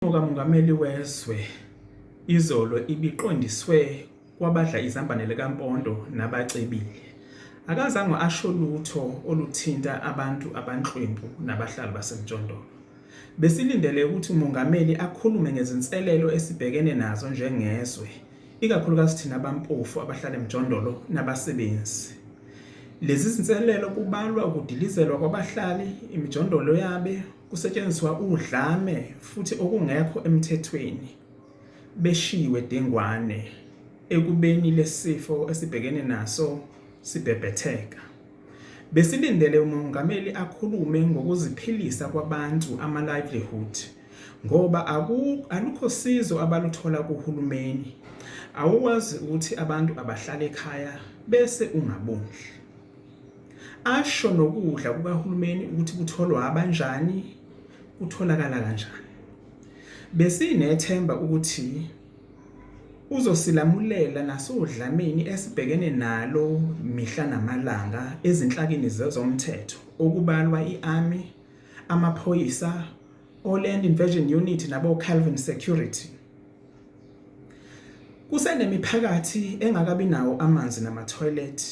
Kamongameli wezwe izolo ibiqondiswe kwabadla izambane likaMpondo nabacebile. Akazange asho lutho oluthinta abantu abanhlwempu nabahlali basemjondolo. Besilindele ukuthi umongameli akhulume ngezinselelo esibhekene nazo njengezwe, ikakhulukazi thina abampofu abahlala emjondolo nabasebenzi. Lezi zinselelo kubalwa ukudilizelwa kwabahlali, imijondolo yabe, kusetshenziswa udlame futhi okungekho emthethweni, beshiwe dengwane ekubeni lesifo esibhekene naso sibhebhetheka. Besilindele umongameli akhulume ngokuziphilisa kwabantu, ama-livelihood, ngoba alukho sizo abaluthola kuhulumeni. Awukwazi ukuthi abantu abahlala ekhaya bese ungabondli. Asho nokudla kukahulumeni ukuthi kutholwa abanjani, kutholakala kanjani. Besinethemba ukuthi uzosilamulela nasodlameni esibhekene nalo mihla namalanga ezinhlakeni zezomthetho okubalwa i-Army, amaphoyisa, o-Land Invasion Unit nabo Calvin Security. Kusenemiphakathi engakabi nawo amanzi nama-toilet.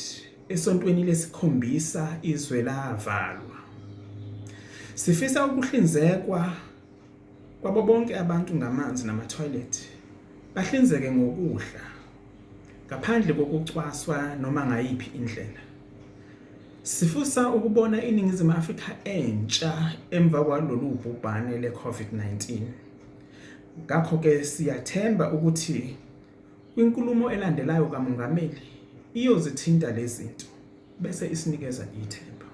Esontweni lesikhombisa izwe lavalwa. Sifisa ukuhlinzekwa kwabo bonke abantu ngamanzi nama-toilet, bahlinzeke ngokudla ngaphandle kokucwaswa noma ngayiphi indlela. Sifisa ukubona iNingizimu Afrika entsha emva kwalolu bhubhane le-COVID-19. Ngakho-ke siyathemba ukuthi inkulumo elandelayo kamongameli iyozithinta lezi zinto bese isinikeza ithemba.